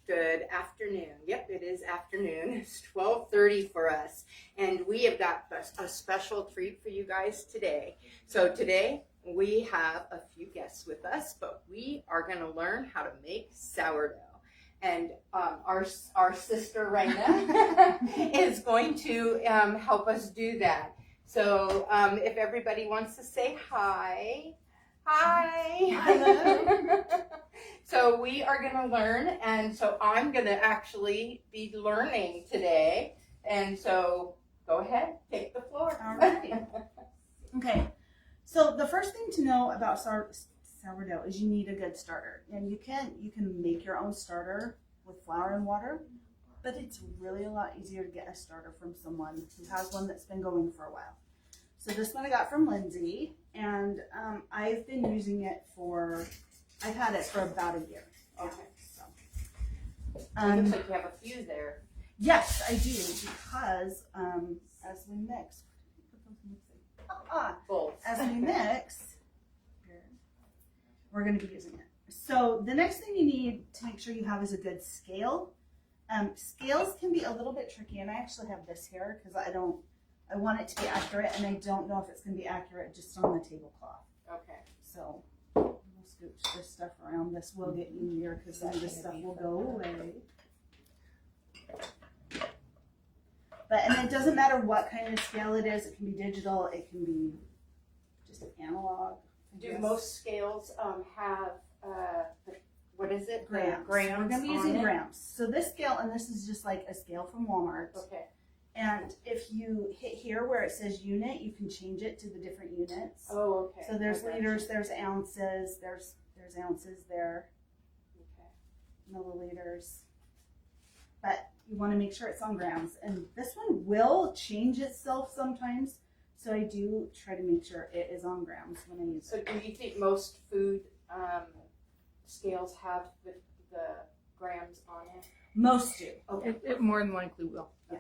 Good afternoon. Yep, it is afternoon. It's 12:30 for us, and we have got a special treat for you guys today. So today we have a few guests with us, but we are going to learn how to make sourdough. And our sister Raina is going to help us do that. So if everybody wants to say hi. Hi. So we are going to learn, and so I'm going to actually be learning today. And so go ahead, take the floor. All right. Okay. So the first thing to know about sourdough is you need a good starter, and you can make your own starter with flour and water, but it's really a lot easier to get a starter from someone who has one that's been going for a while. So this one I got from Lindsay, and I've been using it I've had it for about a year. Okay. So, It looks like you have a few there. yes, I do, because as we mix, Both. as we mix, we're going to be using it. So the next thing you need to make sure you have is a good scale. Scales can be a little bit tricky, and I actually have this here because I want it to be accurate, and I don't know if it's going to be accurate just on the tablecloth. Okay. So we'll scooch this stuff around. This will get easier because then this stuff will go away. And it doesn't matter what kind of scale it is. It can be digital. It can be just analog. Do most scales have what is it? Grams. Grams. We're going to be using on it? grams. So this scale, and this is just like a scale from Walmart. Okay. And if you hit here where it says unit, you can change it to the different units. Oh, okay. So there's I got liters, you. there's ounces, there's ounces there, Okay. milliliters. But you want to make sure it's on grams. And this one will change itself sometimes. So I do try to make sure it is on grams when I use it. So do you think most food scales have the grams on it? Most do. Okay. It more than likely will. Yeah.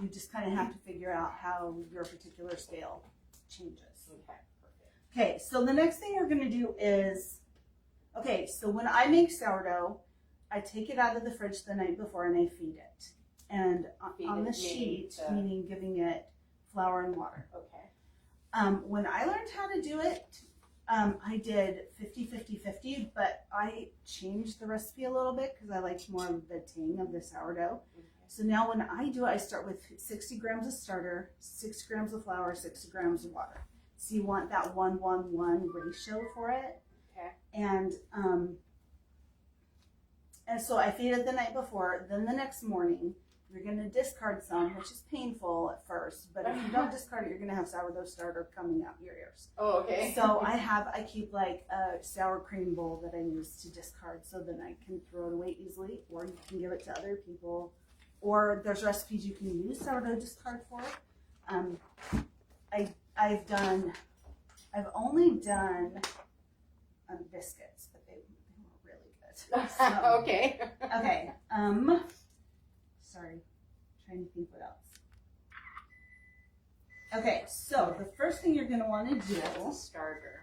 You just kind of have to figure out how your particular scale changes. Okay. Perfect. Okay, so the next thing we're going to do is, so when I make sourdough, I take it out of the fridge the night before and I feed it. And Feed on it, the meaning sheet, the- meaning giving it flour and water. Okay. When I learned how to do it, I did 50-50-50, but I changed the recipe a little bit because I liked more of the tang of the sourdough. So now when I do it, I start with 60 grams of starter, 6 grams of flour, 60 grams of water. So you want that 1-1-1 ratio for it. Okay. And so I feed it the night before. Then the next morning, you're going to discard some, which is painful at first. But if you don't discard it, you're going to have sourdough starter coming out your ears. Oh, okay. So I keep like a sour cream bowl that I use to discard, so then I can throw it away easily, or you can give it to other people. Or there's recipes you can use sourdough discard for. I've only done biscuits, but they were really good. So, Okay. okay. Sorry, trying to think what else. Okay, so the first thing you're gonna want to do, Starter.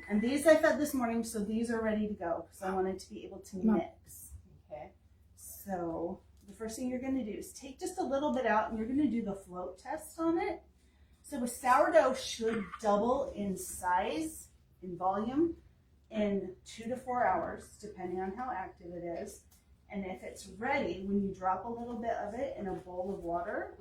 and these I fed this morning, so these are ready to go because I wanted to be able to mix. Okay. So the first thing you're going to do is take just a little bit out, and you're going to do the float test on it. So a sourdough should double in size, in volume, in 2 to 4 hours, depending on how active it is. And if it's ready, when you drop a little bit of it in a bowl of water,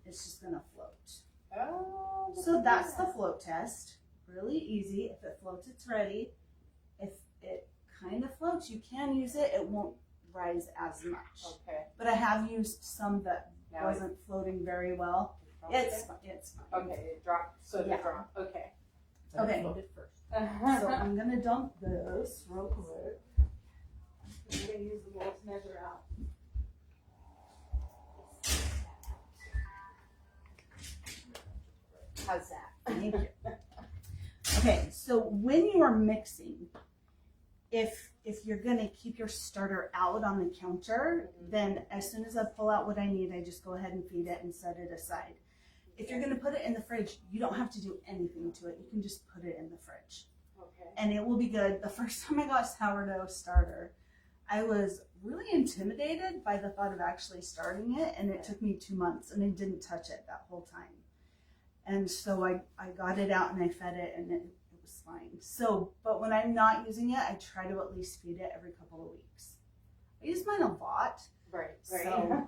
it's just going to float. Oh. So that's the float test. Really easy. If it floats, it's ready. If it kind of floats, you can use it. It won't rise as much. Okay. But I have used some that Now wasn't floating very well. It's fine. Okay. It dropped. So Yeah. it dropped. Okay. Okay. Float it first. So I'm gonna dump this real quick. I'm gonna use the bowl to measure out. How's that? Thank you. Okay, so when you are mixing, if you're gonna keep your starter out on the counter, then as soon as I pull out what I need, I just go ahead and feed it and set it aside. If you're gonna put it in the fridge, you don't have to do anything to it. You can just put it in the fridge. Okay. And it will be good. The first time I got sourdough starter, I was really intimidated by the thought of actually starting it, and it took me 2 months, and I didn't touch it that whole time. And so I got it out and I fed it, and it was fine. So, but when I'm not using it, I try to at least feed it every couple of weeks. I use mine a lot. Right. So-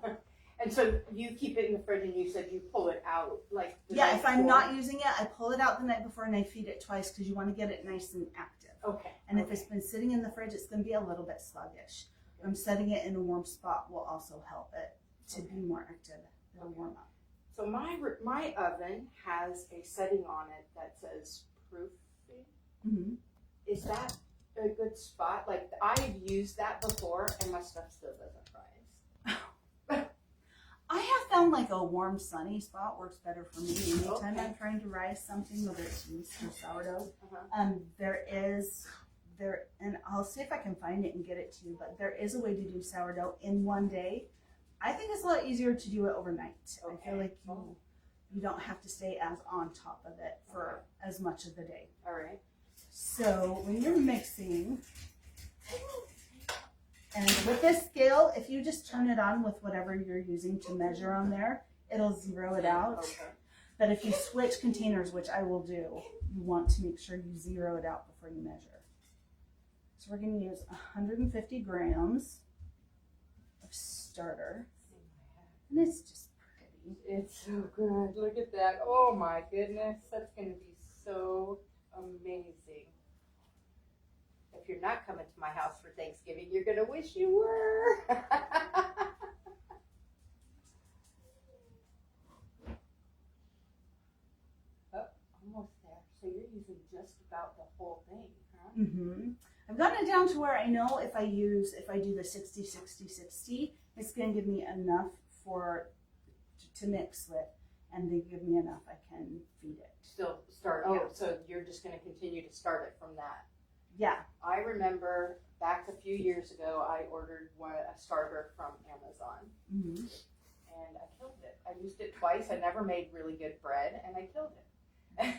And so you keep it in the fridge, and you said you pull it out like. the Yeah, night if I'm before? not using it, I pull it out the night before and I feed it twice because you want to get it nice and active. Okay. And if it's been sitting in the fridge, it's going to be a little bit sluggish. I'm setting it in a warm spot will also help it to be more active. It'll warm up. So my oven has a setting on it that says proofing. Mm-hmm. Is that a good spot? Like, I've used that before, and my stuff still doesn't rise. I have found like a warm, sunny spot works better for me. Anytime Okay. I'm trying to rise something, whether it's yeast or sourdough, Uh-huh. and I'll see if I can find it and get it to you. But there is a way to do sourdough in one day. I think it's a lot easier to do it overnight. I Okay. feel like you don't have to stay as on top of it for as much of the day. All right. So when you're mixing, and with this scale, if you just turn it on with whatever you're using to measure on there, it'll zero it out. Okay. But if you switch containers, which I will do, you want to make sure you zero it out before you measure. So we're going to use 150 grams of starter. And it's just pretty. It's so good. Look at that. Oh my goodness. That's going to be so amazing. If you're not coming to my house for Thanksgiving, you're going to wish you were. Oh, almost there. So you're using just about the whole thing, huh? Mm-hmm. I've gotten it down to where I know if I do the 60-60-60, it's going to give me enough to mix with, and they give me enough I can feed it. Still start. Yeah. Oh, so you're just going to continue to start it from that. Yeah. I remember back a few years ago, I ordered a starter from Amazon, Mm-hmm. and I killed it. I used it twice. I never made really good bread, and I killed it.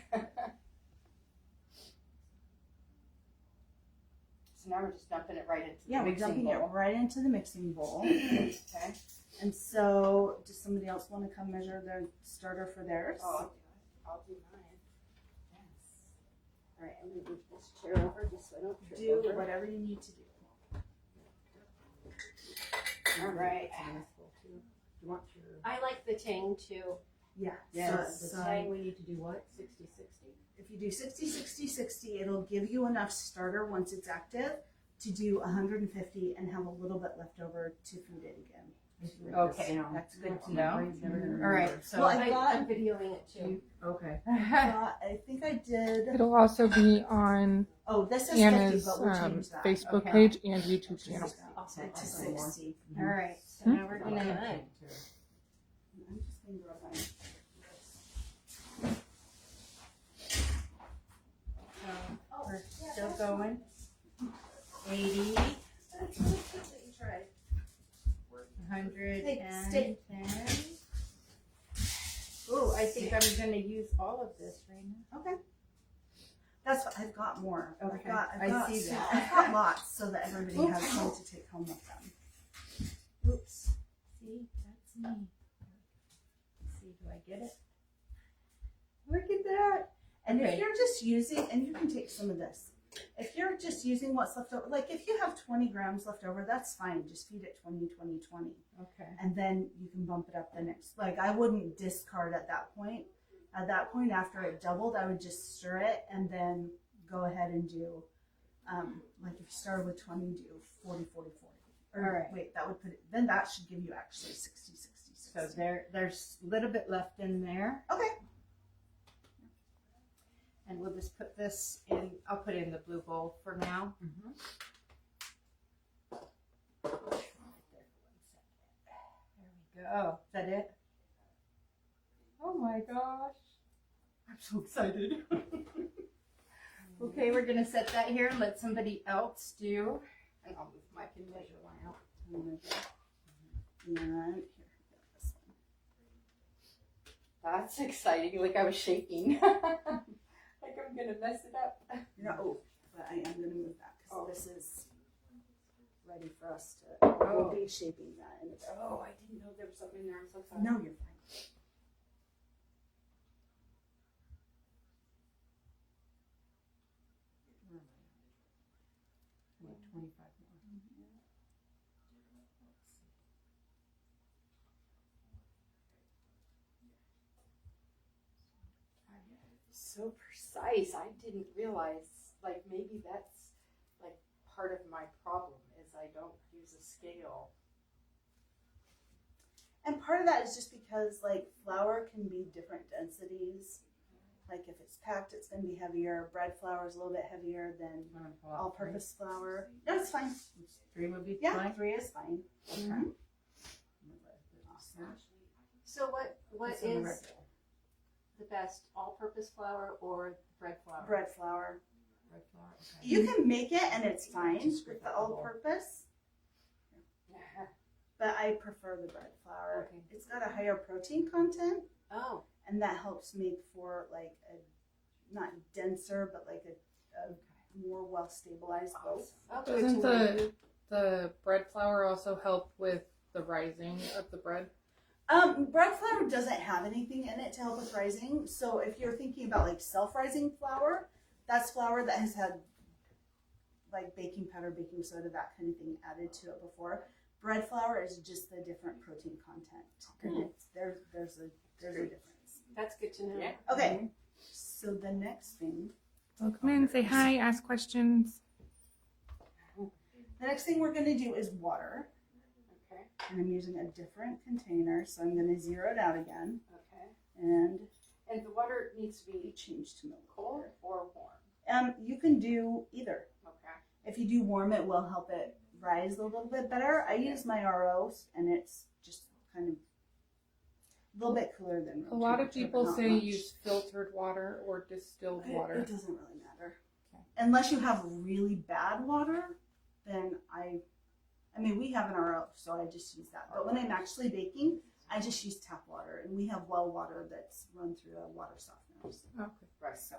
So now we're just dumping it right into the Yeah, we're mixing dumping bowl. it right into the mixing bowl. Okay. And so, does somebody else want to come measure their starter for theirs? Oh, I'll do mine. Yes. All right, I'm gonna move this chair over just so I don't trip Do over. whatever you need to do. All right. I like the Tang too. Yeah. Yes. So, The Tang, we need to do what? 60-60? if you do 60-60-60, it'll give you enough starter once it's active to do 150 and have a little bit left over to feed it again. Okay, that's good to know. All right, so Well, I've got- I'm videoing it too. Okay. I think I did. It'll also be on Oh, this is Anna's 50, but we'll change that. Facebook Okay. page and YouTube channel. To 60. all right. So now we're gonna. I'm just going to grab mine. We're still going. 80, 110. Oh, I think I'm gonna use all of this right now. Okay. That's what I've got more. Okay, I've I got, see that. I've got lots so that everybody has some to take home with them. Oops. See, that's me. Let's see, do I get it? Look at that. And Okay. if you're just using, and you can take some of this. If you're just using what's left over, like if you have 20 grams left over, that's fine. Just feed it 20, 20, 20. Okay. And then you can bump it up the next. Like I wouldn't discard at that point. At that point, after it doubled, I would just stir it and then go ahead and do, like if you started with 20, do 40, 40, 40. Or All right. wait, that would put it, then that should give you actually 60, 60, 60. So there's a little bit left in there. Okay. And we'll just put this in, I'll put it in the blue bowl for now. There we go. Is that it? Oh my gosh. I'm so excited. Okay, we're gonna set that here and let somebody else do. And I'll move my measure line out. And here, this one. That's exciting. Like I was shaking. Like I'm gonna mess it up. No, but I am going to move that because Oh. this is ready ready for us to. We'll be shaping that in a bit. Oh, I didn't know there was something there. I'm so sorry. No, you're fine. Like 25 more. So precise. I didn't realize, like, maybe that's like part of my problem is I don't use a scale. And part of that is just because like flour can be different densities. Like if it's packed, it's going to be heavier. Bread flour is a little bit heavier than all-purpose flour. No, it's fine. 3 would be Yeah, fine. 3 is fine. Okay. Mhm. Awesome. So what What's in the red is bowl? the best, all-purpose flour or bread flour? Bread flour. Bread flour. Okay. You can make it and it's fine with the all-purpose, but I prefer the bread flour. Okay. It's got a higher protein content, Oh, and that helps make for like a not denser, but like a more well stabilized loaf. okay. Doesn't the bread flour also help with the rising of the bread? Bread flour doesn't have anything in it to help with rising. So if you're thinking about like self-rising flour, that's flour that has had like baking powder, baking soda, that kind of thing added to it before. Bread flour is just the different protein content, and it's, there's a difference. That's good to know. Yeah. Okay, so the next thing, So come in, say hi, ask questions. the next thing we're going to do is water, Okay. and I'm using a different container, so I'm going to zero it out again, Okay. and And the water needs to be change to milk. cold or warm. You can do either. Okay. If you do warm, it will help it rise a little bit better. I use my ROs, and it's just kind of a little bit cooler than room A lot of temperature, people but not say much. use filtered water or distilled It water. doesn't really matter. Okay. Unless you have really bad water, then I mean, we have an RO, so I just use that. But when I'm actually baking, I just use tap water, and we have well water that's run through a water softener. Okay. Right. So,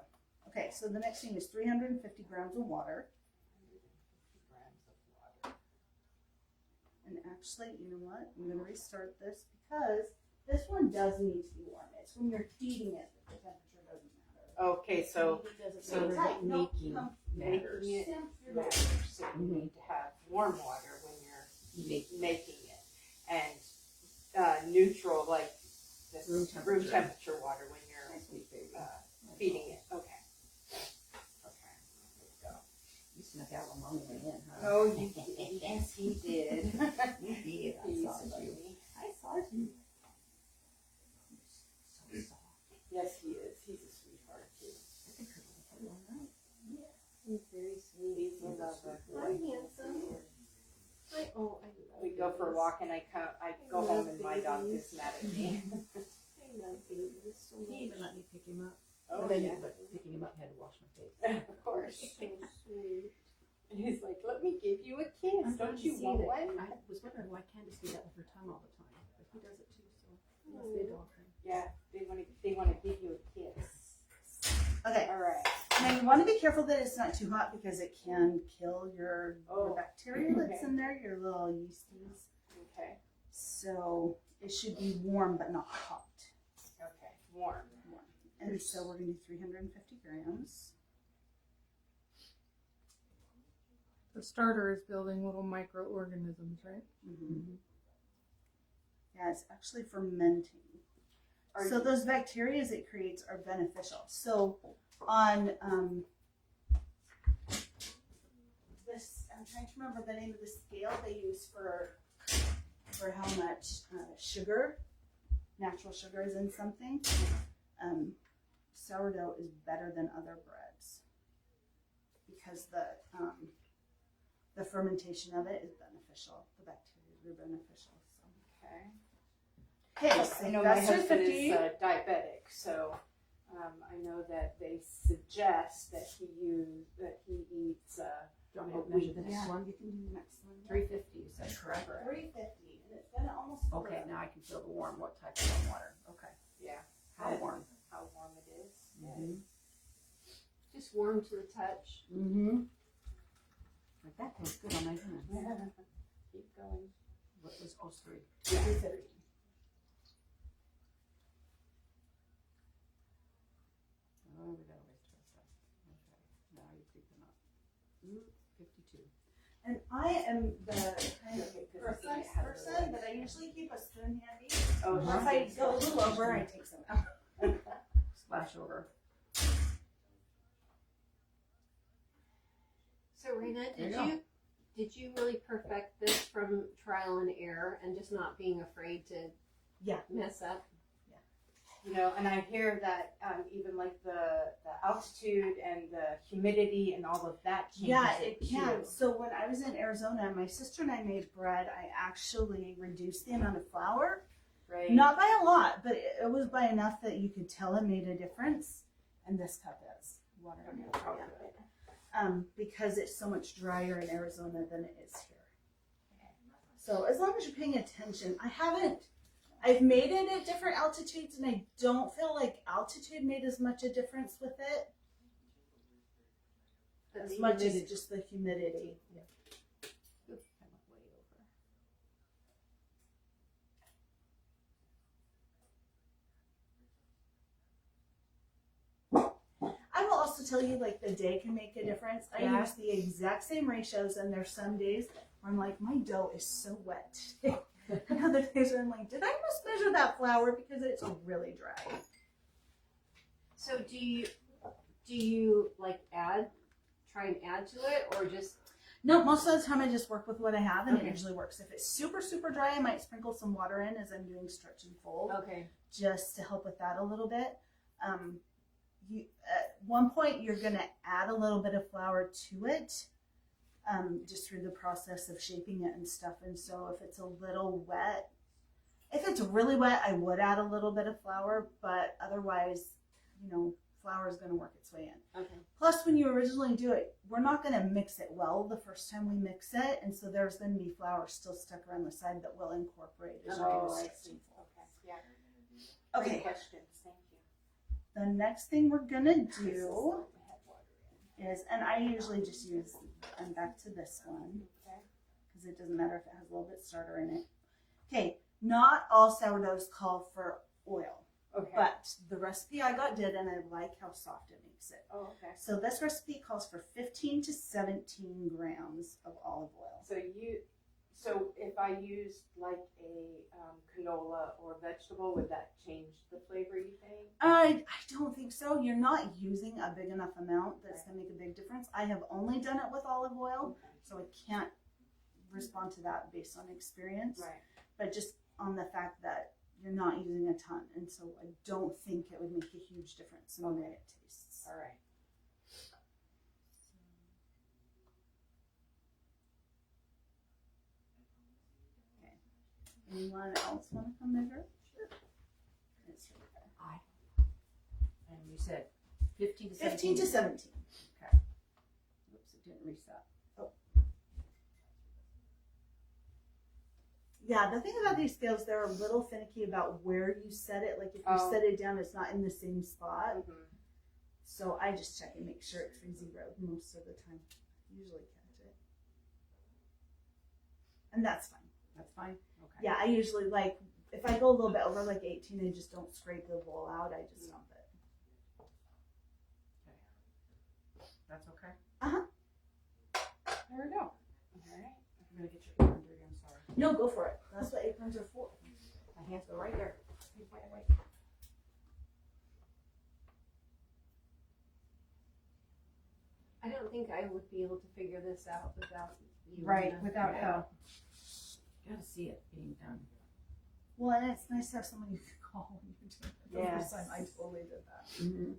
okay, so the next thing is 350 grams of water. 150 grams of water. And actually, you know what? I'm going to restart this because this one does need to be warm. It's when you're heating it that the temperature doesn't matter. Okay, so It doesn't so stay tight. No, making no. matters. making it Temperature matters. So you need to have warm water when you're making it, and neutral, like this Room room temperature. temperature water when you're feeding it. Okay. Okay. There we go. You snuck out on mommy went in, huh? Oh, you did. Yes, he did. You did. I He's saw you. funny. I saw you. So soft. Yes, he is. He's a sweetheart too. I think her little tail, right? He's very sweet. He's a lover. Hi, handsome. Hi. Oh, I love We go for a walk and I go home and my dog is mad at me. I love babies so much. He even let me pick him up. Oh But yeah. picking him up had to wash my face. Of course. So sweet. And he's like, let me give you a kiss. I'm glad Don't to you see want that. one? I was wondering why Candace do that with her tongue all the time, but he does it too. So it must be a dog thing. Yeah, they want to give you a kiss. Okay. All right. Now you want to be careful that it's not too hot because it can kill your Oh. bacteria that's Okay. in there, your little yeasties. Okay. So it should be warm but not hot. Okay. Warm. And so we're going to do 350 grams. The starter is building little microorganisms, right? Mm-hmm. Yeah, it's actually fermenting. Are So you- those bacteria it creates are beneficial. So on this, I'm trying to remember the name of the scale they use for how much sugar, natural sugar is in something. Sourdough is better than other breads because the fermentation of it is beneficial. The bacteria are beneficial. So. Okay. Okay, so I know my that's husband 350. is diabetic, so I know that they suggest that he eats. Do you want me A to measure week. the next one? You can do the next one. 350, you said correct? 350, and it's gonna almost. Okay, now I can feel the warm. What type of warm water? Okay. Yeah. How warm? How warm it is. Mm-hmm. Just warm to the touch. Mm-hmm. Like that tastes good on my hands. Almost 3. 2:30. Oh, we gotta wait till it's done. Okay, now you're creeping up. 52. And I am the kind of precise person that I usually keep a spoon handy. Oh, Once I go a little over, I take some out. Splash over. So Rena, There you go. did you really perfect this from trial and error and just not being afraid to Yeah. mess up? You know, and I hear that even like the altitude and the humidity and all of that changes. Yeah, it can. too. So when I was in Arizona, my sister and I made bread. I actually reduced the amount of flour. Right. Not by a lot, but it was by enough that you could tell it made a difference. And this cup is water in it. Yeah. Because it's so much drier in Arizona than it is here. So as long as you're paying attention, I've made it at different altitudes and I don't feel like altitude made as much a difference with it But as the much as humidity- just the humidity. Oop, I went way over. I will also tell you, like, the day can make a difference. I Yeah. use the exact same ratios, and there's some days where I'm like, my dough is so wet today. And other days where I'm like, did I mismeasure that flour because it's really dry? So do you like try and add to it, or just No, most of the time I just work with what I have, and Okay. it usually works. If it's super, super dry, I might sprinkle some water in as I'm doing stretch and fold, okay? just to help with that a little bit. You at one point you're gonna add a little bit of flour to it, just through the process of shaping it and stuff. And so if it's a little wet, if it's really wet, I would add a little bit of flour, but otherwise, flour is gonna work its way in. Okay. Plus, when you originally do it, we're not gonna mix it well the first time we mix it, and so there's gonna be flour still stuck around the side that will incorporate as you're Oh, doing I stretch see. and fold. Okay. Yeah. Okay. Great questions. Thank you. The next thing we're gonna do is, and I usually just use, I'm back to this one, Okay. because it doesn't matter if it has a little bit starter in it. Okay, not all sourdoughs call for oil, Okay. but the recipe I got did, and I like how soft it makes it. Oh, okay. So this recipe calls for 15 to 17 grams of olive oil. So if I used like a canola or vegetable, would that change the flavor, you think? I don't think so. You're not using a big enough amount that's going to make a big difference. I have only done it with olive oil, so I can't respond to that based on experience. Right. But just on the fact that you're not using a ton, and so I don't think it would make a huge difference in the way it tastes. All right. Anyone else want to come measure? Sure. It's right there. And you said 15 to 17. 15 to 17. Oops, it didn't reset. Yeah, the thing about these scales, they're a little finicky about where you set it. Like if you Oh. set it down, it's not in the same spot. Mhm. So I just check and make sure it's for zero most of the time. Usually catch it. And that's fine. That's fine? Okay. Yeah, I usually if I go a little bit over 18, I just don't scrape the bowl out. I just dump it. That's okay? There we go. All right. I'm going to get your apron dirty. I'm sorry. No, go for it. That's what aprons are for. My hands go right there. I don't think I would be able to figure this out without you. Right, Rena. without help. You got to see it being done. Well, and it's nice to have someone you can call when you're doing it. The Yes. first time I totally did that. Mm-hmm.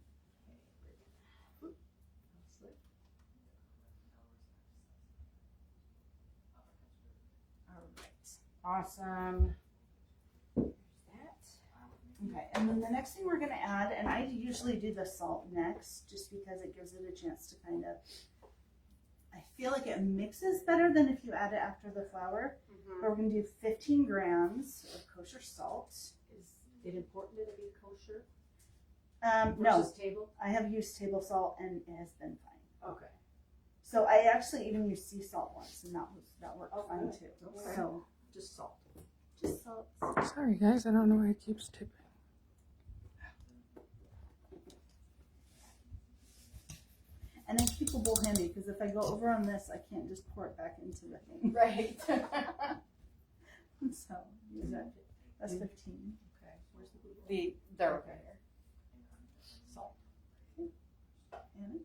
All right. Awesome. There's that. Okay, and then the next thing we're gonna add, and I usually do the salt next, just because it gives it a chance to kind of, I feel like it mixes better than if you add it after the flour. But we're gonna do 15 grams of kosher salt. Is it important that it be kosher? No, Versus table? I have used table salt and it has been fine. Okay. So I actually even used sea salt once, and that worked Oh, fine good. too. Okay. So Just salt. Just salt. Sorry, guys. I don't know why it keeps tipping. And I keep a bowl handy because if I go over on this, I can't just pour it back into the thing. Right. So use that. That's 15. Okay, where's the blue one? They're Okay. there. Salt. And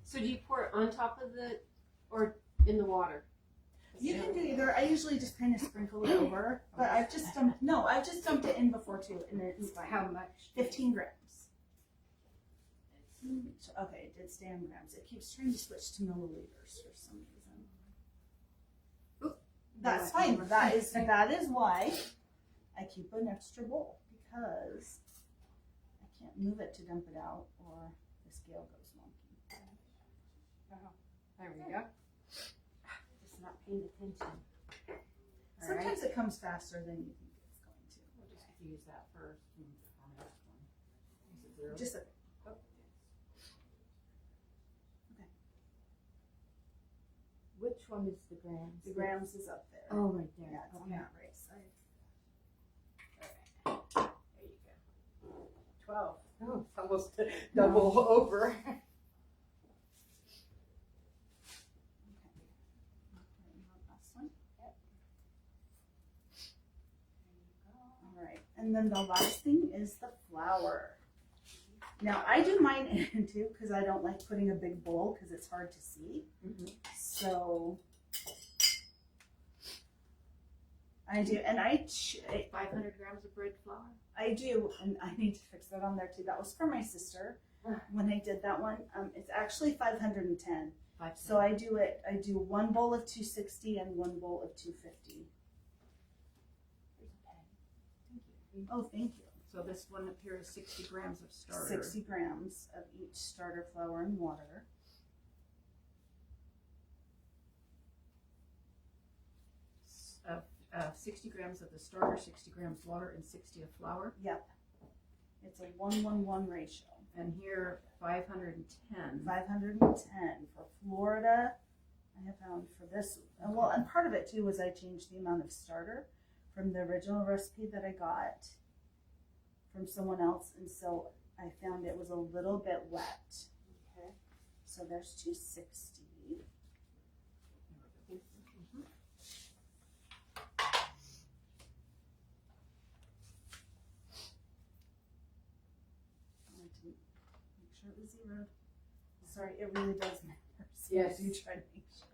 So do you pour it on top of the, or in the water? you can do either. I usually just kind of sprinkle it over, but I've just dumped it in before too, and it's fine. How much? 15 grams. Okay, it did stay on grams. It keeps trying to switch to milliliters for some reason. That's fine. That is why I keep an extra bowl, because I can't move it to dump it out or the scale goes wonky. There we go. Just not paying attention. Sometimes it comes faster than you think it's going to. We'll just use that first and on the next one. Is it zero? Just a, Which one is the grams? the grams is up there. Oh, right there. Yeah, it's on Okay. that right side. There you go. 12. Oh, it's almost double over. Okay. Last one. All right, and then the last thing is the flour. Now I do mine in too because I don't like putting a big bowl because it's hard to see. So I do, and 500 grams of bread flour? I do, and I need to fix that on there too. That was for my sister when I did that one. It's actually 510. So I do 1 bowl of 260 and 1 bowl of 250. Oh, thank you. So this one up here is 60 grams of starter. 60 grams of each starter flour and water. Of 60 grams of the starter, 60 grams water, and 60 of flour. Yep. It's a 1-1-1 ratio. And here, 510. 510 for Florida. I have found for this, well, and part of it too was I changed the amount of starter from the original recipe that I got from someone else, and so I found it was a little bit wet. Okay. So there's 260. I wanted to make sure it was zeroed. Sorry, it really does matter. So Yes. I do try to make sure.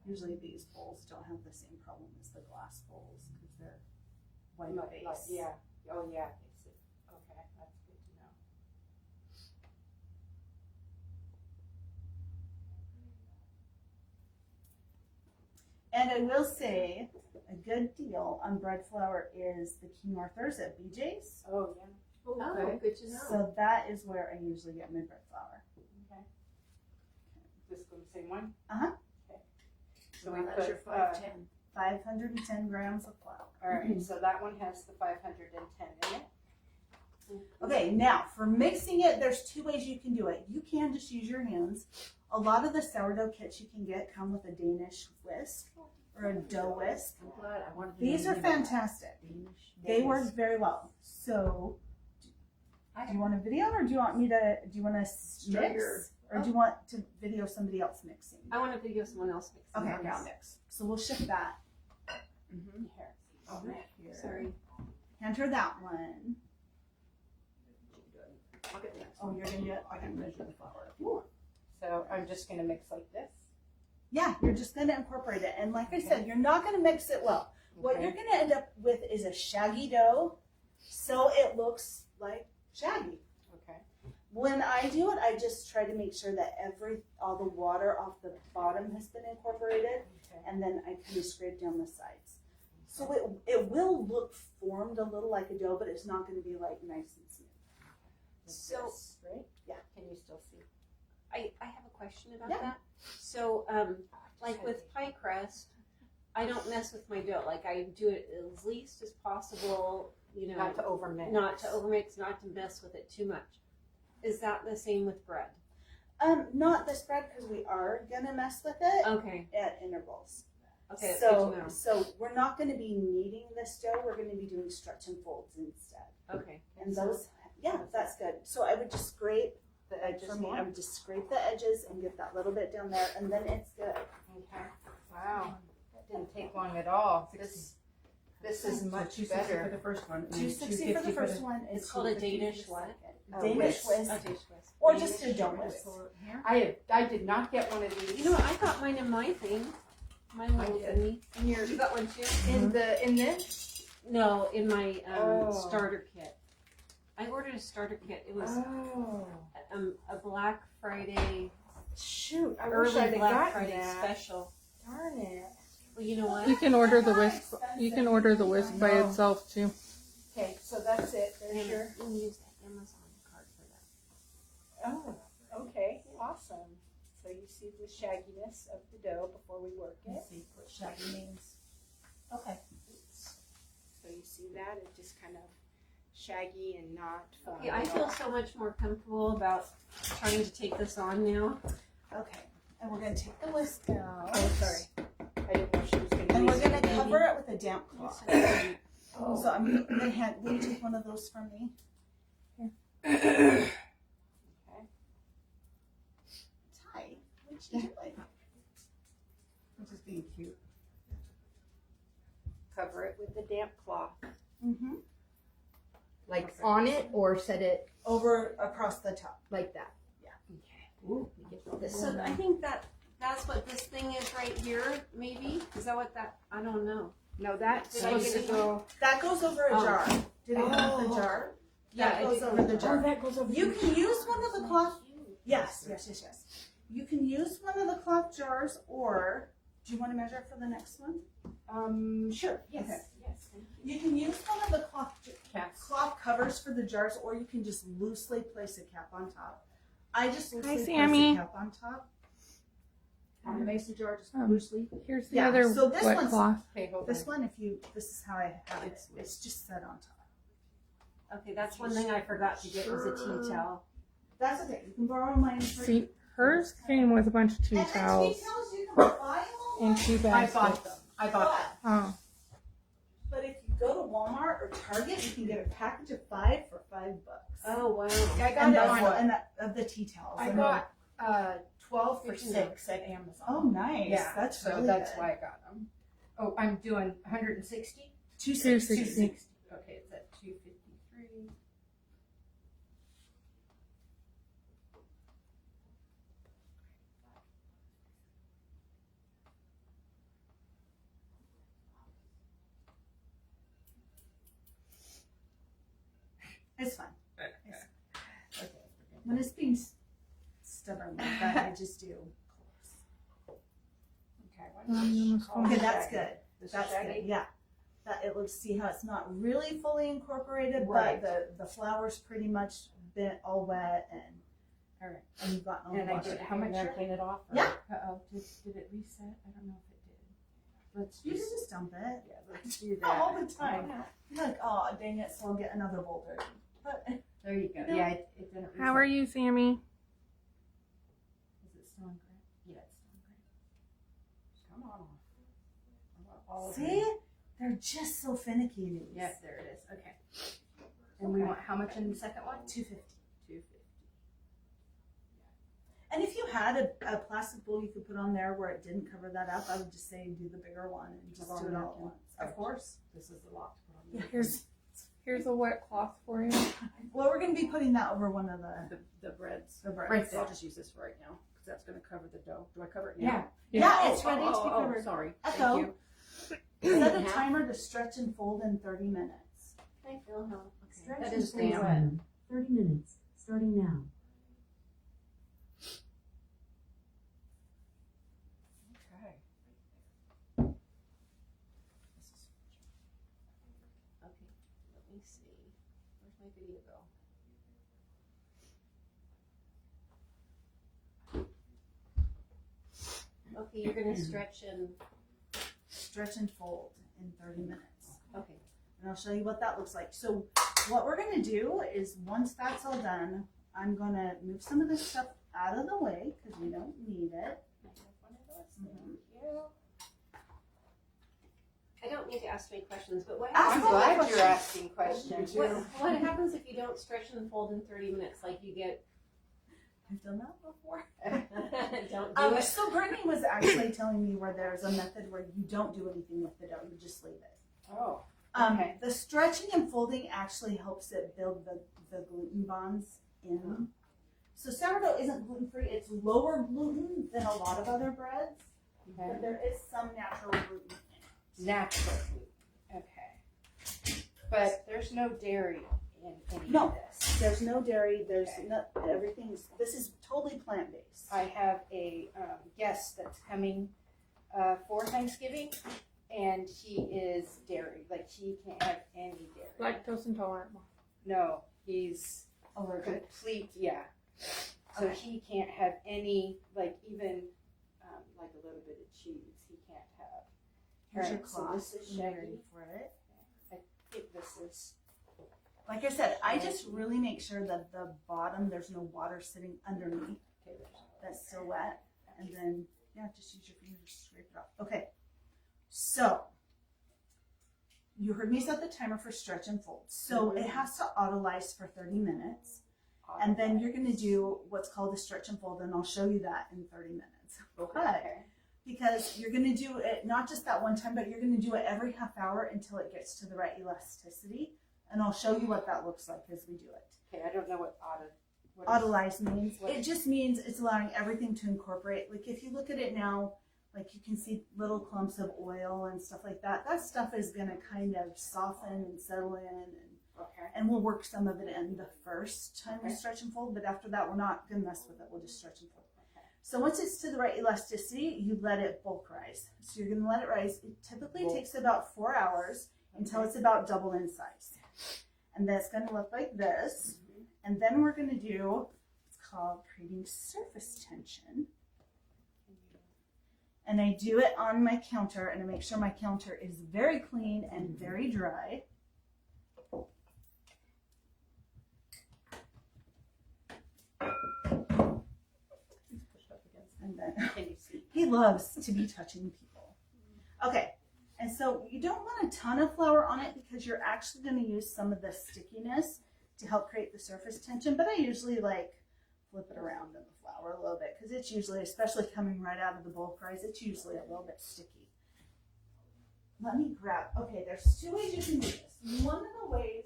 Usually these bowls don't have the same problem as the glass bowls because they're white base. Yeah. Oh, yeah. Okay, that's good to know. And I will say a good deal on bread flour is the King Arthur's at BJ's. Oh, yeah. Oh, good to know. So that is where I usually get my bread flour. Okay. This go the same one? Uh-huh. Okay. So we That's your put, 510. 510 grams of flour. all right, so that one has the 510 in it. Okay, now for mixing it, there's 2 ways you can do it. You can just use your hands. A lot of the sourdough kits you can get come with a Danish whisk or a dough whisk. I'm glad I wanted to These know are the name of that. fantastic. Danish. They work very well. So, do you want a video or do you want to Start mix? your- Or do you want to video somebody else mixing? I want to video someone else mixing. Okay, this. I'll mix. So we'll shift that. Mm-hmm. Here. Oh, right here. Sorry. Enter that one. I'll get the next Oh, one. you're gonna get. I can measure the flour. So I'm just gonna mix like this. Yeah, you're just gonna incorporate it, and like I said, you're not gonna mix it well. What Okay. you're gonna end up with is a shaggy dough, so it looks like shaggy. Okay. When I do it, I just try to make sure that all the water off the bottom has been incorporated, Okay. and then I kind of scrape down the sides. So it will look formed a little like a dough, but it's not going to be like nice and smooth. Like So- this, right? Yeah. Can you still see? I have a question about Yeah. that. So, like with pie crust, I don't mess with my dough. Like I do it as least as possible, you know, Not to overmix. not to overmix, not to mess with it too much. Is that the same with bread? Not this bread because we are gonna mess with it Okay. at intervals. Okay, that's So, good to know. so we're not going to be kneading this dough. We're going to be doing stretch and folds instead. Okay. And those, yeah, that's good. So I would just scrape The edges for me. more. I would just scrape the edges and get that little bit down there, and then it's good. Okay. Wow. That didn't take long at all. This is much $2.60 for better. the first one. and $2.60 for the $2.50 first one. It's called a $2.50 Danish for the what? second. A Danish whisk. whisk, Oh, Danish whisk. or just a dough This whisk. over here. I did not get one of these. You know what? I got mine in my thing. Mine I little did. thingy. in your You got one too? in this? No, in my Oh. starter kit. I ordered a starter kit. It was Oh. a Black Friday, Shoot, I wish early I'd have Black gotten Friday that. special. Darn it. Well, you know what? You can order the whisk. You can order the whisk by No. itself too. Okay, so that's it. There's your. You can use the Amazon card for that. Oh, okay, awesome. So you see the shagginess of the dough before we work it. Let's see what shaggy means. Okay. So you see that it's just kind of shaggy and not. Okay, I feel so much more comfortable about trying to take this on now. Okay. And we're going to take the whisk out. Oh, sorry. I didn't know she was going to. And we're going to cover it with a damp cloth. Oh. So I'm going to hand. Will you take one of those from me? Okay. Ty, what you doing? I'm just being cute. Cover it with the damp cloth. Mm-hmm. Like on it or set it Over across the top. like that. Yeah. Okay. Ooh, let me get this. So I think that's what this thing is right here, maybe? Is that what that, I don't know. No, that's Did I supposed to get it? go. That goes over a Oh. jar. Did it have the Oh. jar? Yeah, That it goes did over go the over. jar. that goes over. You can use one of the cloth. Yes. You can use one of the cloth jars, or do you want to measure for the next one? Sure. Yes. Okay. Yes. You can use one of the Caps. cloth covers for the jars, or you can just loosely place a cap on top. I just loosely place Sammy. a cap on top. On the mason jar, just Um, loosely. Here's the Yeah, other so this wet one's- cloth. Okay, hold This on. one, this is how I have it. It's just set on top. Okay, that's one thing I forgot to get was a tea towel. That's okay. You can borrow mine. See, hers came with a bunch of tea and the towels tea towels you can buy them and two I baskets. bought them. I bought them. Oh, But if you go to Walmart or Target, you can get a package of 5 for $5. Oh, wow. I got And it that's on. what, and that, of the tea towels. I And got 12 for Good to know. $6 at Amazon. Oh, nice. Yeah, That's so really that's good. why I got them. Oh, I'm doing 160. 260. 260. Okay, it's at 253. It's fine. Okay. When it's being stubborn like that, I just do. Okay, why don't you you almost call found Okay, it that's shaggy? good. This is That's shaggy? good. Yeah. That it looks. See how it's not really fully incorporated, Right. but the flour's pretty much been all wet and. All right. And you've gotten all And the I water. did how much? Can I clean it off? or- Yeah. Uh-oh, did it reset? I don't know if it did. Let's You can just, just dump it. yeah, let's do that. All the time. Oh, You're like, oh, dang it, so I'll get another boulder. But there you go. No. Yeah, it didn't reset. how are you, Sammy? Is it still on gray? Yeah, it's still on gray. Come on off. I want all of see, it. they're just so finicky. These. Yes, there it is. Okay. And we want how much in the second one? 250. 250. And if you had a plastic bowl you could put on there where it didn't cover that up, I would just say do the bigger one and just do it all at once. Of course. This is the lot to put on. Yeah. Here's a wet cloth for you. Well, we're going to be putting that over one of the The breads. breads. Bread So I'll just use this for right now because that's going to cover the dough. Do I cover it now? Yeah. Yeah, it's ready to be Oh, covered. sorry. Echo. Thank you. Set a timer to stretch and fold in 30 minutes. I feel how. Stretch That and is fold. damn. 30 minutes, starting now. Okay. Okay, let me see. Where's my video go? Okay, you're gonna stretch and, Stretch and fold in 30 minutes. okay. And I'll show you what that looks like. So what we're going to do is once that's all done, I'm going to move some of this stuff out of the way because we don't need it. I have one of those. Mhm. Thank you. ask me questions, but I'm Ask all the glad questions. you're asking questions. what happens if you don't stretch and fold in 30 minutes? Like you get, I've done that before. don't do it. So Brittany was actually telling me where there's a method where you don't do anything with the dough, you just leave it. Oh, okay. The stretching and folding actually helps it build the gluten bonds in. So sourdough isn't gluten-free, it's lower gluten than a lot of other breads, but there is some natural gluten in it. Natural food. Okay. But there's no dairy in any No. of this. There's no dairy, there's Okay. not, everything's, this is totally plant-based. I have a guest that's coming for Thanksgiving, and he is dairy. Like, he can't have any dairy. Lactose intolerant. No, he's Allergic. complete, yeah. So Okay. he can't have any, like, even like a little bit of cheese. He can't have. Here's your Alright, so cloth, this is when you're Shaggy. ready for it. I think this is. Like I said, I just really make sure that the bottom, there's no water sitting underneath Okay, there's that's still wet. And then, yeah, just use your fingers to scrape it off. Okay, so you heard me set the timer for stretch and fold. So it has to autolyze for 30 minutes. And then you're going to do what's called a stretch and fold, and I'll show you that in 30 minutes. Okay. Because you're going to do it not just that one time, but you're going to do it every half hour until it gets to the right elasticity. And I'll show you what that looks like as we do it. Okay, I don't know what Autolyze means, what it is- just means it's allowing everything to incorporate. Like if you look at it now, like you can see little clumps of oil and stuff like that. That stuff is going to kind of soften and settle in, Okay. and we'll work some of it in the first time we Okay. stretch and fold. But after that, we're not going to mess with it. We'll just stretch and fold. Okay. So once it's to the right elasticity, you let it bulk rise. So you're going to let it rise. It typically Bulk. takes about 4 hours until it's about double in size. And that's going to look like this. And then we're going to do what's called creating surface tension. And I do it on my counter, and I make sure my counter is very clean and very dry. And then Can you see? he loves to be touching people. Okay, and so you don't want a ton of flour on it because you're actually going to use some of the stickiness to help create the surface tension. But I usually like flip it around in the flour a little bit because it's usually, especially coming right out of the bulk rise, it's usually a little bit sticky. Let me grab, okay, there's two ways you can do this. One of the ways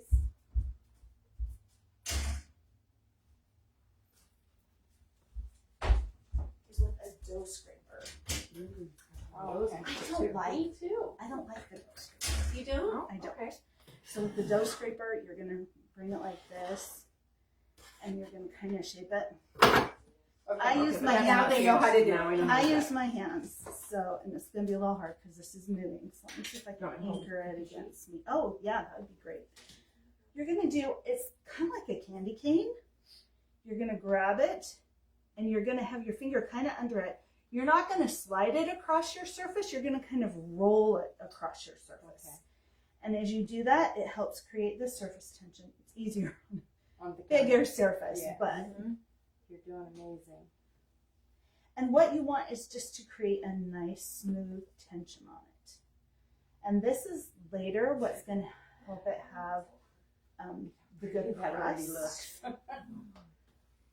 is with a dough scraper. Oh, okay. Me too. I don't like the dough scraper. You don't? I don't. Okay. So with the dough scraper, you're gonna bring it like this, and you're gonna kind of shape it. Okay. I use my Now hands. they know how to do Now we it. know. I use my hands, so, and it's gonna be a little hard because this is moving. So let me see if I can Right. anchor it against me. Oh yeah, that would be great. You're gonna do, it's kind of like a candy cane. You're gonna grab it, and you're gonna have your finger kind of under it. You're not gonna slide it across your surface. You're gonna kind of roll it across your surface. Okay. And as you do that, it helps create the surface tension. It's easier On the bigger surface, Yeah. but You're doing amazing. and what you want is just to create a nice smooth tension on it. And this is later what's going to help it have the good That already crust. looks.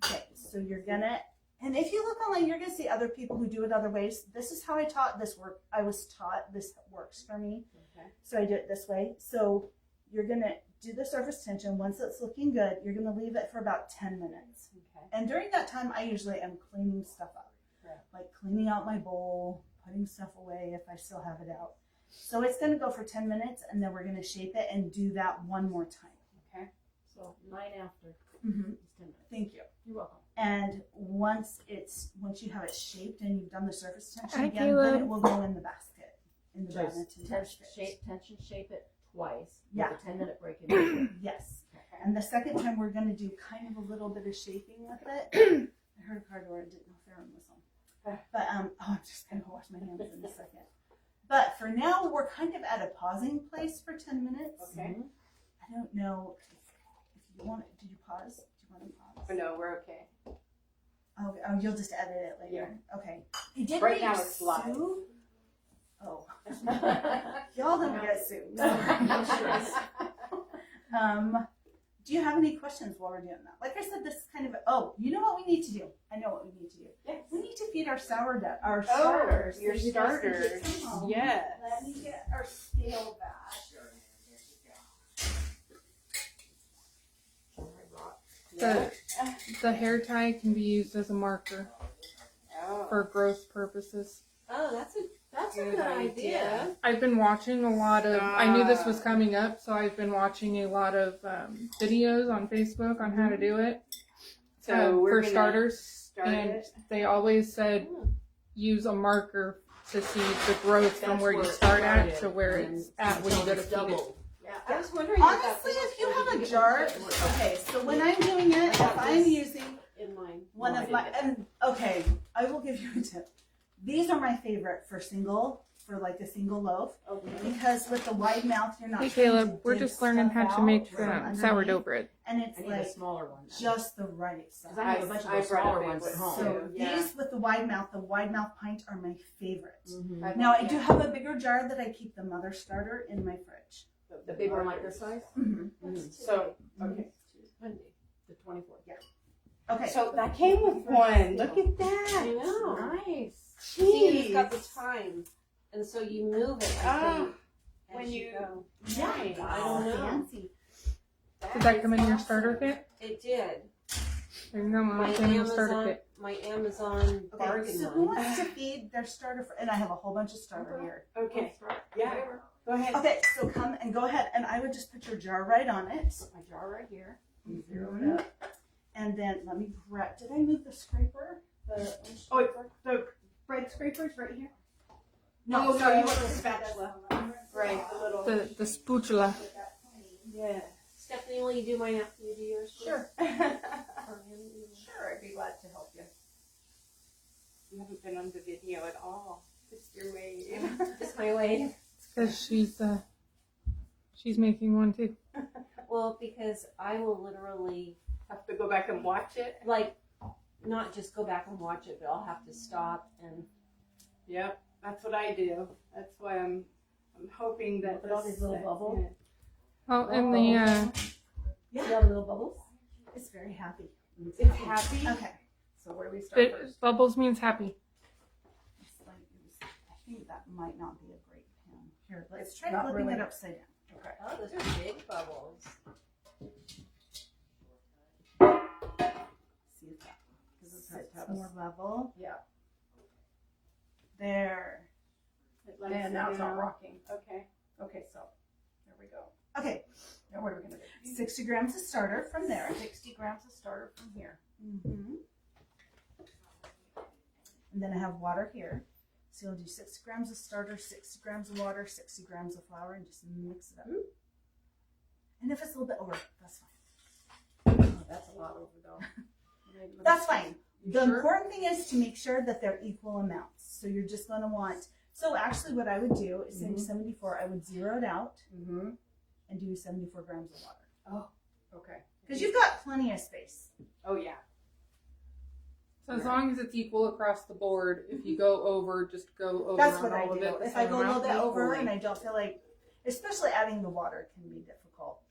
Okay, so you're gonna, and if you look online, you're gonna see other people who do it other ways. This is how I taught this work. I was taught this works for me. Okay. So I do it this way. So you're gonna do the surface tension. Once it's looking good, you're gonna leave it for about 10 minutes. Okay. And during that time, I usually am cleaning stuff up. Right. Like cleaning out my bowl, putting stuff away if I still have it out. So it's gonna go for 10 minutes, and then we're gonna shape it and do that one more time. Okay. So 9 after Mm-hmm. is 10 minutes. Thank you. You're welcome. And once you have it shaped and you've done the surface tension Hi, again, then Caleb. it will go in the basket, in the So Benetton basket. tension shape it twice. Yeah. With a 10-minute break in between. Yes. Okay. And the second time we're going to do kind of a little bit of shaping with it. I heard a car door. I didn't know if Aaron was home. But I'm just going to wash my hands in a second. But for now, we're kind of at a pausing place for 10 minutes. Okay. I don't know if you want it. Did you pause? Do you want to pause? Oh, no, we're okay. Oh, you'll just edit it later. Okay. I did Right make now it's live. Sue. Oh. Y'all don't get soups. Do you have any questions while we're doing that? Like I said, this is kind of you know what we need to do? I know what we need to do. Yes. We need to feed our sourdough, our Oh, starters. your So you guys can get starters. some home. Yes. Let me get our scale back. The hair tie can be used as a marker Oh. for growth purposes. Oh, that's a Good good idea. idea. I've been watching a lot of. I knew this was coming up, so I've been watching a lot of videos on Facebook on how to do it. So we're for gonna starters, start and it. they always said Hmm. use a marker to see the growth from That's where you where it start at started, to where and it's at when you go to it's feed it. double. I was wondering Honestly, if you have a jar, okay, so when I'm doing it, if I'm using in mine. one No, of I my, didn't get and okay, I will give you a tip. These are my favorite for like a single loaf, because with the wide mouth, you're not Hey trying Caleb, to we're dig just learning stuff how to make out from underneath, sourdough bread. and it's I need like a smaller one. just the right size. Because I have a bunch of I those brought a smaller big ones at one. home. So Yeah. these with the wide mouth pint are my favorite. Mhm. Now I do have a bigger jar that I keep the mother starter in my fridge. The big one like this size? Mm-hmm. So, okay. The 24. Yeah. Okay. So that came with one. Look at that. I know. Nice. See, and it's Jeez. got the time, and so you move it. I Ah, think, as when you- go. Nice. I don't know. Fancy. Did that come in your starter kit? It did. There you go, Mom. My It came in the starter Amazon, kit. my Amazon Okay, bargain so who one. wants to feed their starter? And I have a whole bunch of starter here. Okay. Yeah. Go ahead. Okay, so come and go ahead, and I would just put your jar right on it. Put my jar right here. Mhm. And then let me grab. Did I move the scraper? The bread scraper's right here. No, no, sorry, you want the spatula. Right, the little. The spatula. Yeah. Stephanie, will you do mine after you do yours? please? Sure. Or him, either. Sure, I'd be glad to help you. You haven't been on the video at all. Just your wave. Just my way. Because she's making one too. Well, because I will literally, Have to go back and watch it. like, not just go back and watch it, but I'll have to stop and. Yep, that's what I do. That's why I'm hoping that Look at all these little bubbles. Oh, and the See all the little bubbles? It's very happy. It's happy. Okay. So where do we start first? bubbles means happy. I think that might not be a great pen. Here, let's try Not flipping really. it upside down. Okay. Oh, those are big bubbles. See if that Because it's sits more level. Yeah. There. And now it's not rocking. Okay. Okay, so there we go. Okay, Now what are we going to do? 60 grams of starter from there. 60 grams of starter from here. Mm-hmm. And then I have water here. So you'll do 60 grams of starter, 60 grams of water, 60 grams of flour, and just mix it up. And if it's a little bit over, that's fine. Oh, that's a lot over though. That's fine. The sure? important thing is to make sure that they're equal amounts. So you're just going to want, so actually what I would do is say 74, I would zero it out Mm-hmm. and do 74 grams of water. Okay. Because you've got plenty of space. Oh yeah. So as long as it's equal across the board, if you go over, just go over That's on what I all of do. it. the If I same go a little amount bit over equally. and I don't feel like, especially adding the water can be difficult.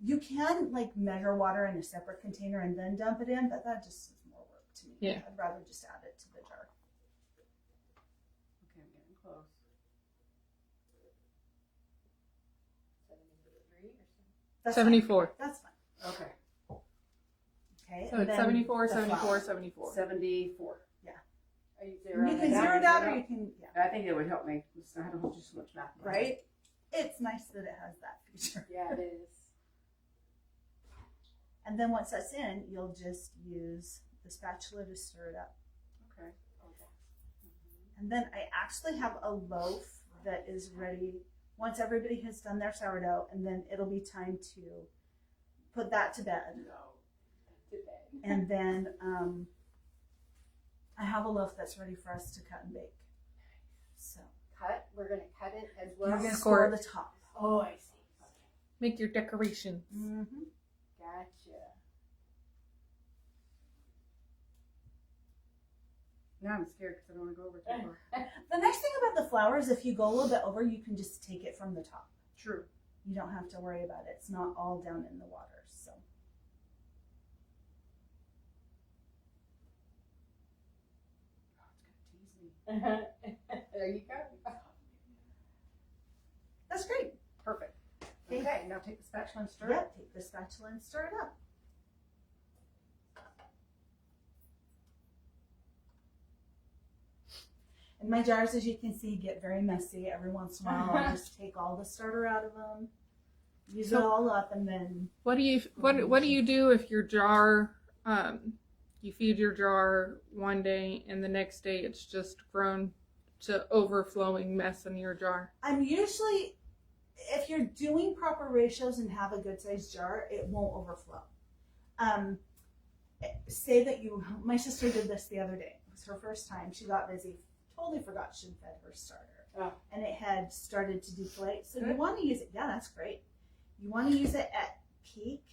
You can like measure water in a separate container and then dump it in, but that just is more work to me. Yeah. I'd rather just add it to the jar. Okay, I'm getting close. That's 74. Fine. That's fine. Okay. Okay. So and it's then 74, the 74, flour. 74. 74. Are you You can zero it out or you can, yeah. I think it would help me. I don't do so much math. in my head. Right? It's nice that it has that feature. Yeah, it is. And then once that's in, you'll just use the spatula to stir it up. Okay. And then I actually have a loaf that is ready once everybody has done their sourdough, and then it'll be time to put that to bed. And then I have a loaf that's ready for us to cut and bake. So Cut. We're gonna cut it as we're well. gonna Score score it. the top. Oh, I see. Make your decorations. Mm-hmm. Gotcha. Now I'm scared because I don't want to go over too far. The nice thing about the flour is if you go a little bit over, you can just take it from the top. True. You don't have to worry about it. It's not all down in the water. So Oh, it's gonna tease me. There you go. that's great. Perfect. Okay, now take the spatula and stir it. Yep, take the spatula and stir it up. And my jars, as you can see, get very messy. Every once in a while, I'll just take all the starter out of them, use it all up, and then What do you do if your jar, you feed your jar one day and the next day it's just grown to overflowing mess in your jar? I'm usually, if you're doing proper ratios and have a good sized jar, it won't overflow. Say that my sister did this the other day. It was her first time. She got busy, totally forgot she'd fed her starter. Oh. And it had started to deflate. So you want to use it, yeah, that's great. You want to use it at peak.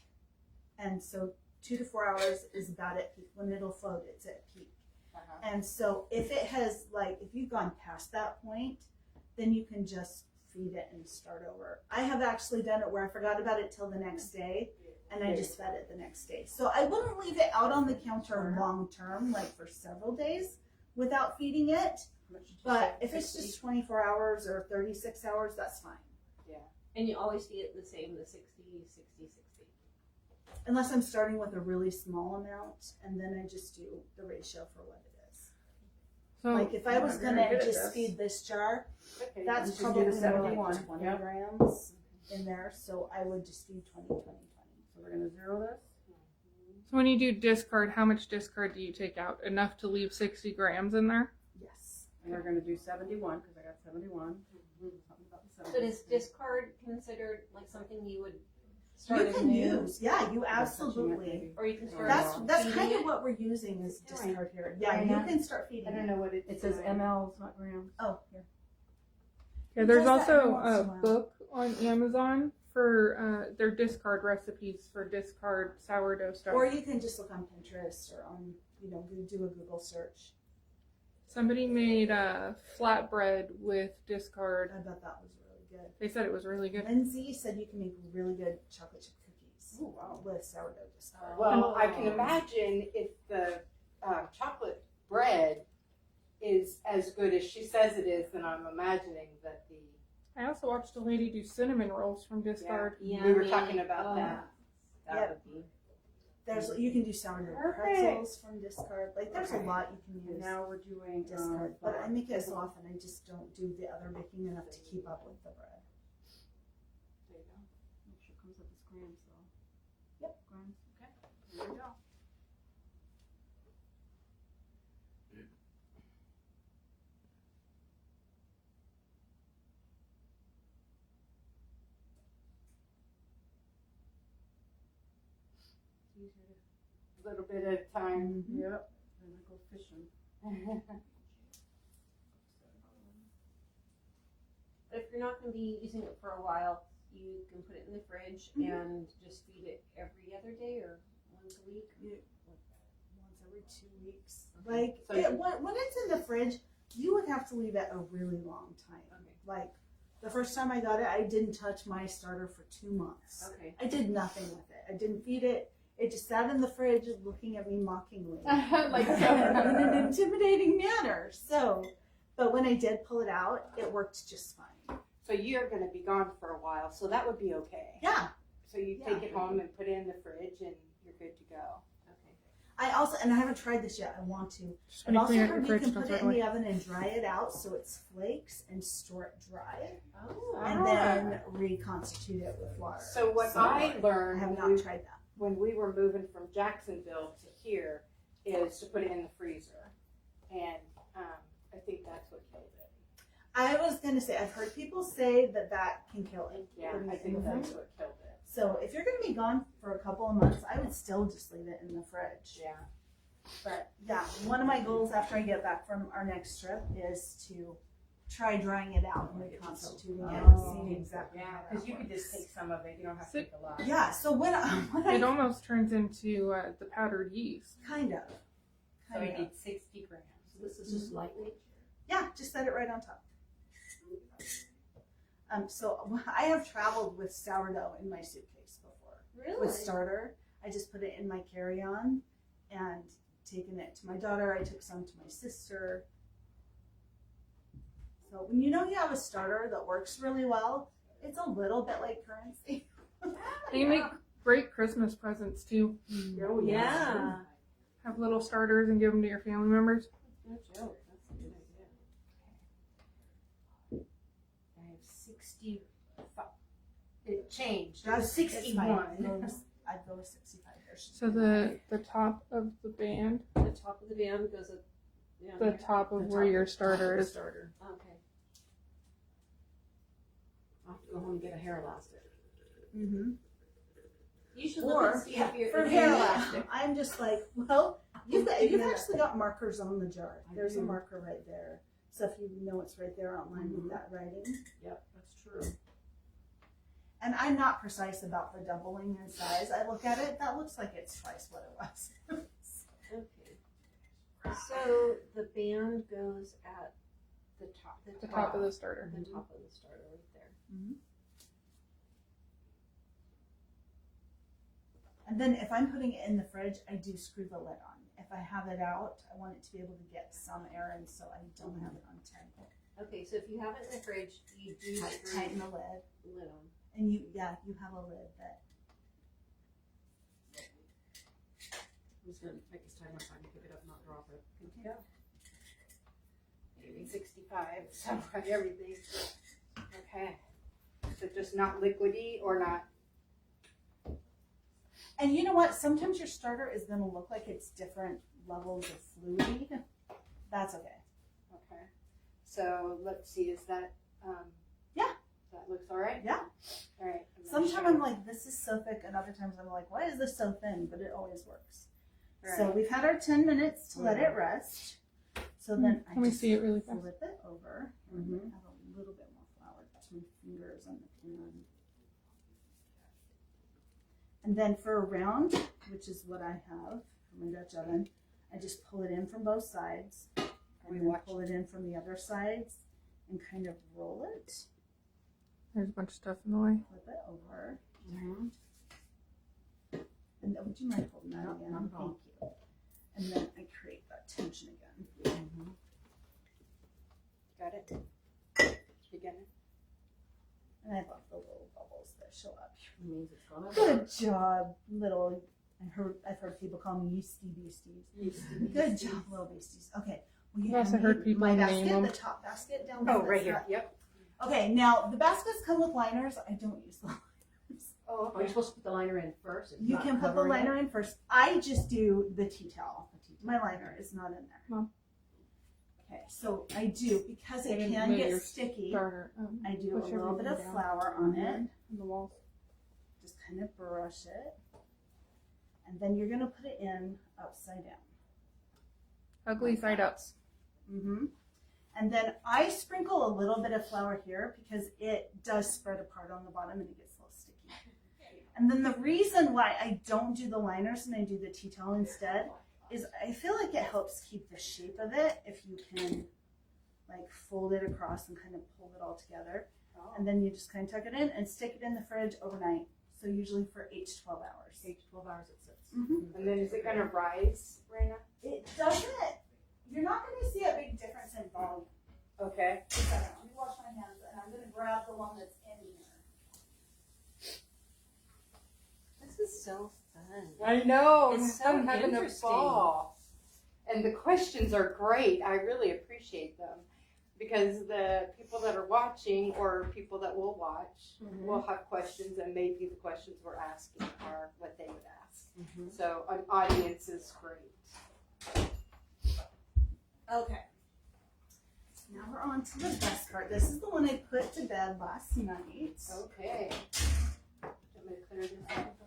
And so 2 to 4 hours is about at peak. When it'll float, it's at peak. And so if it has, like, if you've gone past that point, then you can just feed it and start over. I have actually done it where I forgot about it till the next day, and I just fed it the next day. So I wouldn't leave it out on the counter long term, like for several days, without feeding it. How much did you But say? if it's 60? just 24 hours or 36 hours, that's fine. And you always feed it the same, the 60, 60, 60. Unless I'm starting with a really small amount, and then I just do the ratio for what it is. So Like if I I'm was not very gonna good at just this. feed this jar, Okay. that's just do probably the more 71. like 20 Yep. grams in there, so I would just do 20, 20, 20. So we're gonna zero this. So when you do discard, how much discard do you take out? Enough to leave 60 grams in there? Yes. And we're gonna do 71 because I got 71. Something about the So 70. is discard considered like something you would start You can anew? use, yeah, you That's touching it, absolutely. maybe. Or you can start That's feeding kind of it? what we're using is It's discard here. Yeah, Right you now. can start feeding I don't it. know what it's It says mLs, not grams. Oh, here. Yeah, It there's does that every also once in a a while. book on Amazon for their discard recipes for discard sourdough stuff. Or you can just look on Pinterest or on, do a Google search. Somebody made a flatbread with discard. I bet that was really good. They said it was really good. Lindsay said you can make really good chocolate chip cookies Oh, wow. with sourdough discard. Well, I can imagine if the chocolate bread is as good as she says it is, then I'm imagining that the I also watched a lady do cinnamon rolls from discard. we were Yummy. talking about that. That Yep. would be You can do sourdough Perfect. pretzels from discard. Like there's a Okay. lot you can And use. now we're doing Discard, but I flour. make it so often I just don't do the other baking enough to keep up with the bread. there you go. Make sure it comes up as grams though. Yep. Grams. Okay. There we go. A little bit at a time. Mhm. Yep. Then I go fishing. But if you're not going to be using it for a while, you can put it in the fridge Mhm. and just feed it every other day or once a week. Once every 2 weeks. Like So when it's in the fridge, you would have to leave it a really long time. Okay. Like the first time I got it, I didn't touch my starter for 2 months. Okay. I did nothing with it. I didn't feed it. It just sat in the fridge looking at me mockingly. Like in an intimidating manner. So, but when I did pull it out, it worked just fine. So you're going to be gone for a while, so that would be okay. Yeah. So you take it home and put it in the fridge, and you're good to go. Okay. I also, and I haven't tried this yet. I want to. Just I've when you also clean out heard your you fridge, can don't put throw it it in away. the oven and dry it out so it's flakes and store it dry, Oh. and then reconstitute it with water. So what So, I I learned have when not we, tried that. when we were moving from Jacksonville to here is to put it in the freezer, and I think that's what killed it. I was gonna say I've heard people say that can kill it. Yeah, What do you I think think? that's what killed it. So if you're gonna be gone for a couple of months, I would still just leave it in the fridge. Yeah. But yeah, one of my goals after I get back from our next trip is to try drying it out and reconstituting it and seeing exactly how that Because you could works. just take some of it. You don't have to take a lot. Yeah, so when It I almost turns into the powdered yeast. kind of. So you need 60 grams. So this is just lightly. Yeah, just set it right on top. So I have traveled with sourdough in my suitcase before. Really? With starter, I just put it in my carry-on and taken it to my daughter. I took some to my sister. So when you know you have a starter that works really well, it's a little bit like currency. They make great Christmas presents too. Oh, Yeah. Have little starters and give them to your family members. No joke. That's a good idea. I have 65. It changed. It That's was 61. I'd go with 65. So the top of the band, The top of the band goes at the top of where your starter is. Starter. Okay. I'll have to go home and get a hair elastic. Mm-hmm. You should Or, look and see if you're For if hair you're- elastic, I'm just like, well, you've actually got markers on the jar. I There's a do. marker right there. So if you know it's right there outlined with that writing. Yep, that's true. And I'm not precise about the doubling in size. I look at it, that looks like it's twice what it was. Okay. So the band goes at the top. The top of the starter. The top of the starter right there. And then if I'm putting it in the fridge, I do screw the lid on. If I have it out, I want it to be able to get some air in so I don't have it on 10. Okay, so if you have it in the fridge, you do screw Tighten the lid. the lid on. And you have a lid that, I'm just gonna make this timer time to pick it up and not drop it. Yeah. Maybe 65. So everything. Okay. So just not liquidy or not. and you know what? Sometimes your starter is going to look like it's different levels of fluid. That's okay. Okay. So let's see. Is that? Yeah. That looks all right. Yeah. All right. I'm gonna Sometimes show- I'm like, this is so thick, and other times I'm like, why is this so thin? But it always works. All So right. we've had our 10 minutes to let it rest. So then I Let me just see it really fast. flip it over. Mhm. Add a little bit more flour to my fingers on the pan. And then for a round, which is what I have for my Dutch oven, I just pull it in from both sides. Are And we then watching? pull it in from the other sides and kind of roll it. There's a bunch of stuff in the way. Flip it over. Mm-hmm. And would you mind holding that No, again? not at all. Thank you. And then I create that tension again. Mm-hmm. Got it. Beginning. And I love the little bubbles that show up. It means it's gonna Good job, little. I've heard people call me yeasty beasties. Good job, little beasties. Okay. Well, I've also heard people my name basket, them. the top basket down Oh, there. right here. Yep. Okay, now the baskets come with liners. I don't use the liners. Oh, Are you supposed to put the liner in first? It's You not can put the covering liner it? in first. I just do the tea towel. My liner is not in there. Mom. Okay, so I do because it Maybe can move get your sticky. Starter. I do a push little bit of everything down. flour on it. On the walls. Just kind of brush it. And then you're going to put it in upside down. Ugly side up. Mm-hmm. And then I sprinkle a little bit of flour here because it does spread apart on the bottom and it gets a little sticky. And then the reason why I don't do the liners and I do the tea towel instead is I feel like it helps keep the shape of it if you can like fold it across and kind of pull it all together. And then you just kind of tuck it in and stick it in the fridge overnight. So usually for 8 to 12 hours. 8 to 12 hours it sits. Mm-hmm. And then is it gonna rise, Raina? It doesn't. You're not going to see a big difference in volume. Okay. Just a second, let me wash my hands and I'm going to grab the one that's in here. This is so fun. I know. It's so I'm having a interesting. ball. And the questions are great. I really appreciate them because the people that are watching or people that will watch will have questions, and maybe the questions we're asking are what they would ask. Mm-hmm. So an audience is great. Okay. Now we're on to the best part. This is the one I put to bed last night. Okay. I'm going to clear this out of the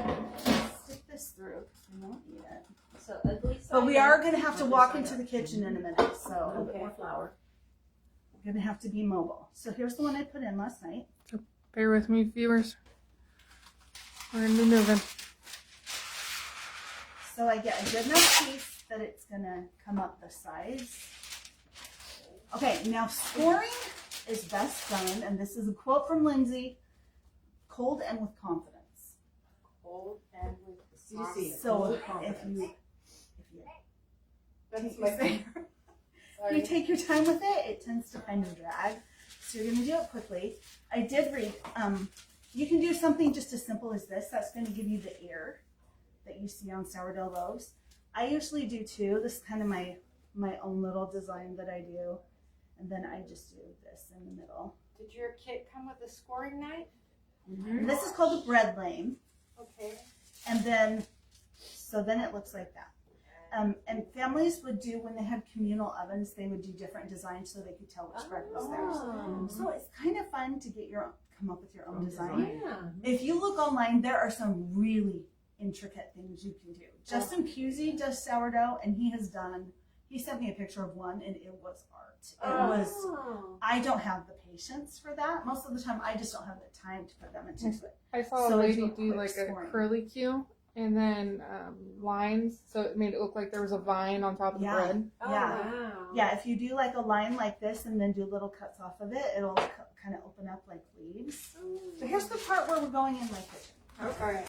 way. Stick this through. I won't eat it. So ugly side But we are up. going to have to walk into the kitchen in a minute, A little so bit more flour. we're going to have to be mobile. So here's the one I put in last night. Bear with me, viewers. We're gonna be moving. So I get a good enough piece that it's gonna come up the sides. Okay, now scoring is best done, and this is a quote from Lindsay, cold and with confidence. Cold and with You see it. So With if confidence. you That's take my your- favorite. if you take your time with it, it tends to kind of drag. So you're gonna do it quickly. I did read, you can do something just as simple as this. That's gonna give you the air that you see on sourdough loaves. I usually do too. This is kind of my own little design that I do. And then I just do this in the middle. Did your kit come with a scoring knife? And this is called a bread lane. Okay. And then, so then it looks like that. And families would do, when they had communal ovens, they would do different designs so they could tell which bread was theirs. Oh. So it's kind of fun to get come up with your own design. Yeah. If you look online, there are some really intricate things you can do. Justin Pusey does sourdough, and he sent me a picture of one, and it was art. Oh. I don't have the patience for that. Most of the time, I just don't have the time to put them into it. I saw So a I lady do a do quick like scoring. a curlicue and then lines, so it made it look like there was a vine on top of Yeah. the bread. Oh, Yeah. wow. Yeah, if you do like a line like this and then do little cuts off of it, it'll kind of open up like leaves. So here's the part where we're going in my kitchen. Okay.